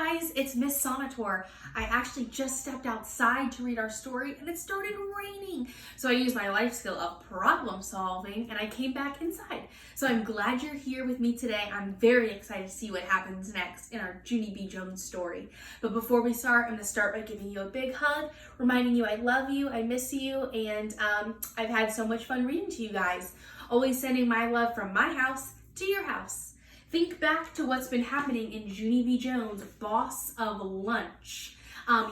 guys, it's Miss Sonatore. I actually just stepped outside to read our story and it started raining. So I used my life skill of problem solving and I came back inside. So I'm glad you're here with me today. I'm very excited to see what happens next in our Junie B. Jones story. But before we start, I'm going to start by giving you a big hug, reminding you I love you, I miss you, and I've had so much fun reading to you guys. Always sending my love from my house to your house. Think back to what's been happening in Junie B. Jones, Boss of Lunch.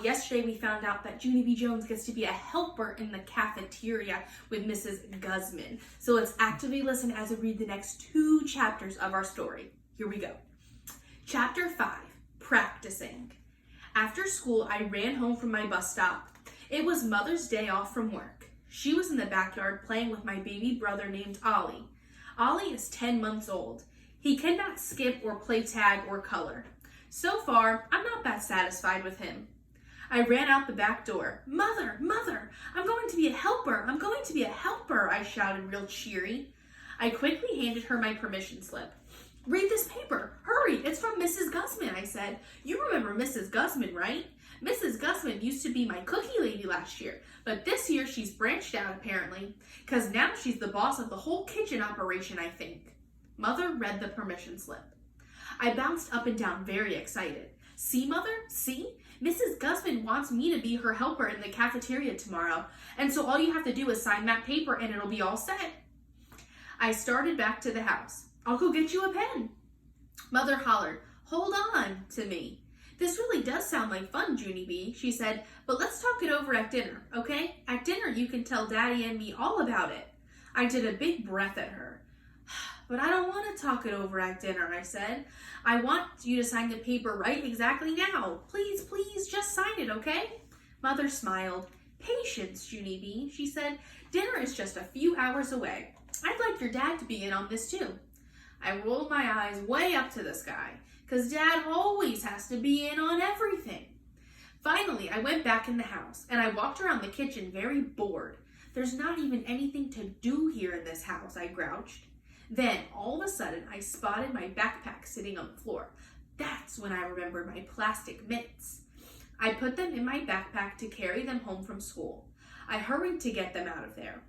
Yesterday we found out that Junie B. Jones gets to be a helper in the cafeteria with Mrs. Guzman. So let's actively listen as we read the next 2 chapters of our story. Here we go. Chapter 5, Practicing. After school, I ran home from my bus stop. It was Mother's Day off from work. She was in the backyard playing with my baby brother named Ollie. Ollie is 10 months old. He cannot skip or play tag or color. So far, I'm not that satisfied with him. I ran out the back door. Mother, Mother, I'm going to be a helper. I'm going to be a helper, I shouted real cheery. I quickly handed her my permission slip. Read this paper. Hurry, it's from Mrs. Guzman, I said. You remember Mrs. Guzman, right? Mrs. Guzman used to be my cookie lady last year, but this year she's branched out apparently, because now she's the boss of the whole kitchen operation, I think. Mother read the permission slip. I bounced up and down, very excited. See, Mother? See? Mrs. Guzman wants me to be her helper in the cafeteria tomorrow, and so all you have to do is sign that paper and it'll be all set. I started back to the house. I'll go get you a pen. Mother hollered, hold on, to me. This really does sound like fun, Junie B, she said, but let's talk it over at dinner, okay? At dinner you can tell Daddy and me all about it. I did a big breath at her. But I don't want to talk it over at dinner, I said. I want you to sign the paper right exactly now. Please, please, just sign it, okay? Mother smiled. Patience, Junie B, she said. Dinner is just a few hours away. I'd like your dad to be in on this too. I rolled my eyes way up to the sky, because Dad always has to be in on everything. Finally, I went back in the house, and I walked around the kitchen very bored. There's not even anything to do here in this house, I grouched. Then, all of a sudden, I spotted my backpack sitting on the floor. That's when I remembered my plastic mitts. I put them in my backpack to carry them home from school. I hurried to get them out of there.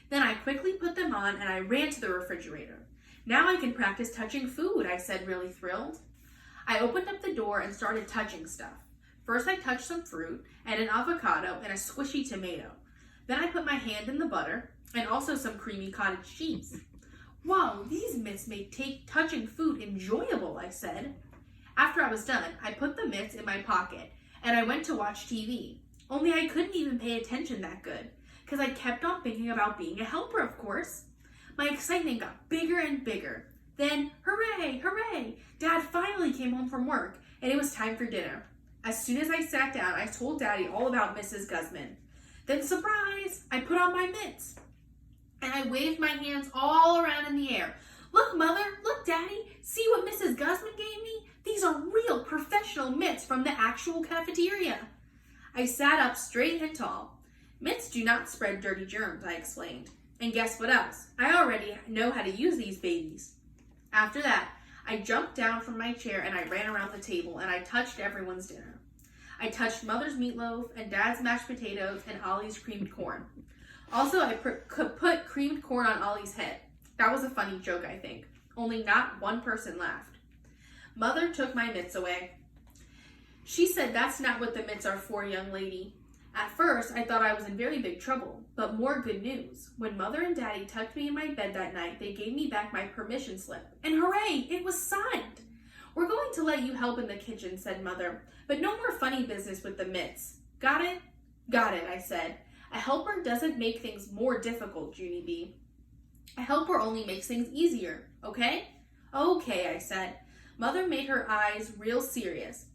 Then I quickly put them on and I ran to the refrigerator. Now I can practice touching food, I said, really thrilled. I opened up the door and started touching stuff. First I touched some fruit and an avocado and a squishy tomato. Then I put my hand in the butter and also some creamy cottage cheese. Whoa, these mitts make touching food enjoyable, I said. After I was done, I put the mitts in my pocket and I went to watch TV. Only I couldn't even pay attention that good, because I kept on thinking about being a helper, of course. My excitement got bigger and bigger. Then, hooray, hooray, Dad finally came home from work and it was time for dinner. As soon as I sat down, I told Daddy all about Mrs. Guzman. Then, surprise, I put on my mitts. And I waved my hands all around in the air. Look, Mother, look, Daddy, see what Mrs. Guzman gave me? These are real professional mitts from the actual cafeteria. I sat up straight and tall. Mitts do not spread dirty germs, I explained. And guess what else? I already know how to use these babies. After that, I jumped down from my chair and I ran around the table and I touched everyone's dinner. I touched Mother's meatloaf and Dad's mashed potatoes and Ollie's creamed corn. Also, I put creamed corn on Ollie's head. That was a funny joke, I think. Only not one person laughed. Mother took my mitts away. She said, that's not what the mitts are for, young lady. At first, I thought I was in very big trouble, but more good news. When Mother and Daddy tucked me in my bed that night, they gave me back my permission slip. And hooray, it was signed. We're going to let you help in the kitchen, said Mother, but no more funny business with the mitts. Got it? Got it, I said. A helper doesn't make things more difficult, Junie B. A helper only makes things easier, okay? Okay, I said. Mother made her eyes real serious.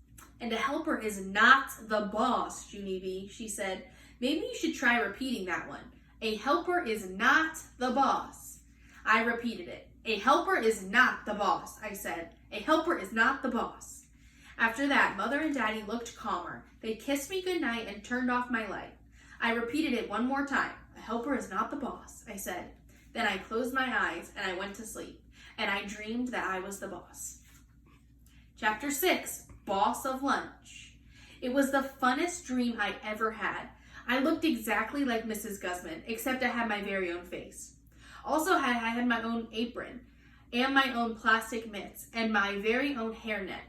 And a helper is not the boss, Junie B, she said. Maybe you should try repeating that one. A helper is not the boss. I repeated it. A helper is not the boss, I said. A helper is not the boss. After that, Mother and Daddy looked calmer. They kissed me goodnight and turned off my light. I repeated it one more time. A helper is not the boss, I said. Then I closed my eyes and I went to sleep. And I dreamed that I was the boss. Chapter 6, boss of lunch. It was the funnest dream I ever had. I looked exactly like Mrs. Guzman, except I had my very own face. Also, I had my own apron, and my own plastic mitts, and my very own hairnet.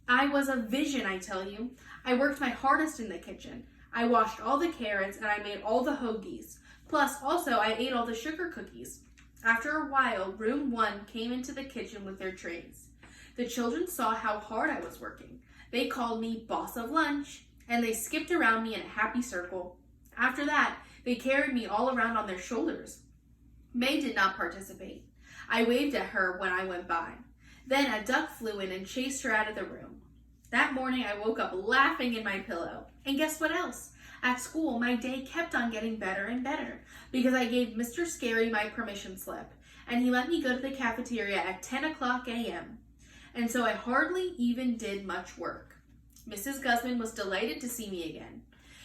I was a vision, I tell you. I worked my hardest in the kitchen. I washed all the carrots, and I made all the hoagies. Plus, also, I ate all the sugar cookies. After a while, room 1 came into the kitchen with their trays. The children saw how hard I was working. They called me boss of lunch, and they skipped around me in a happy circle. After that, they carried me all around on their shoulders. May did not participate. I waved at her when I went by. Then a duck flew in and chased her out of the room. That morning, I woke up laughing in my pillow. And guess what else? At school, my day kept on getting better and better because I gave Mr. Scary my permission slip, and he let me go to the cafeteria at 10 o'clock a.m. And so I hardly even did much work. Mrs. Guzman was delighted to see me again.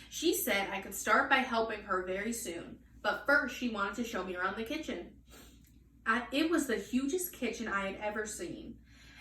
She said I could start by helping her very soon, but first she wanted to show me around the kitchen. It was the hugest kitchen I had ever seen.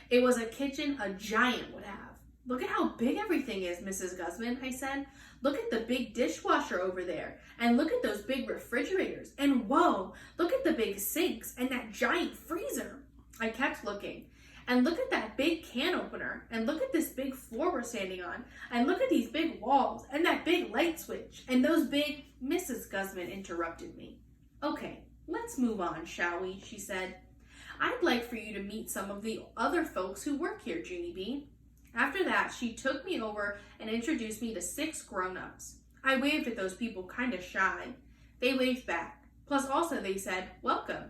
It was a kitchen a giant would have. Look at how big everything is, Mrs. Guzman, I said. Look at the big dishwasher over there, and look at those big refrigerators, and whoa, look at the big sinks and that giant freezer. I kept looking. And look at that big can opener, and look at this big floor we're standing on, and look at these big walls, and that big light switch, and those big... Mrs. Guzman interrupted me. Okay, let's move on, shall we, she said. I'd like for you to meet some of the other folks who work here, Junie B. After that, she took me over and introduced me to 6 grown-ups. I waved at those people kind of shy. They waved back. Plus also they said, welcome.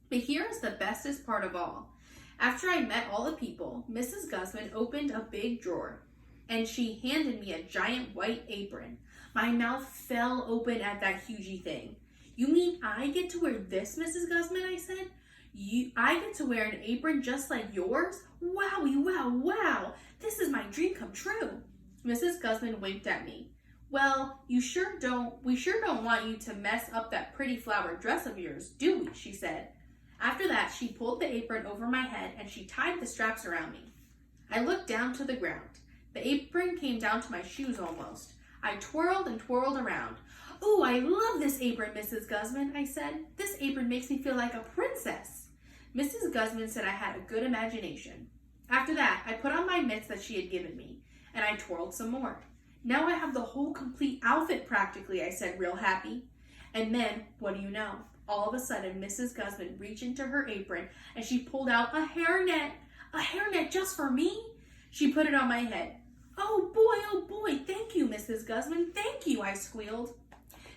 But here is the bestest part of all. After I met all the people, Mrs. Guzman opened a big drawer, and she handed me a giant white apron. My mouth fell open at that hugy thing. You mean I get to wear this, Mrs. Guzman, I said. I get to wear an apron just like yours? Wowie, wow, wow. This is my dream come true. Mrs. Guzman winked at me. Well, we sure don't want you to mess up that pretty flowered dress of yours, do we? She said. After that, she pulled the apron over my head and she tied the straps around me. I looked down to the ground. The apron came down to my shoes almost. I twirled and twirled around. "Ooh, I love this apron, Mrs. Guzman," I said. "This apron makes me feel like a princess." Mrs. Guzman said I had a good imagination. After that, I put on my mitts that she had given me, and I twirled some more. "Now I have the whole complete outfit practically," I said, real happy. And then, what do you know? All of a sudden, Mrs. Guzman reached into her apron and she pulled out a hairnet. "A hairnet just for me?" She put it on my head. Oh boy, thank you, Mrs. Guzman, thank you," I squealed.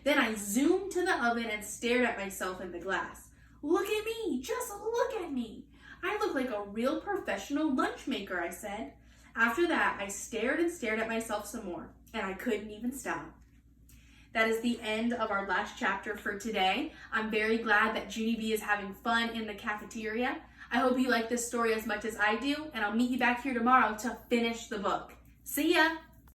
Then I zoomed to the oven and stared at myself in the glass. "Look at me, just look at me. I look like a real professional lunch maker," I said. After that, I stared and stared at myself some more, and I couldn't even stop. That is the end of our last chapter for today. I'm very glad that Junie B is having fun in the cafeteria. I hope you like this story as much as I do, and I'll meet you back here tomorrow to finish the book. See ya!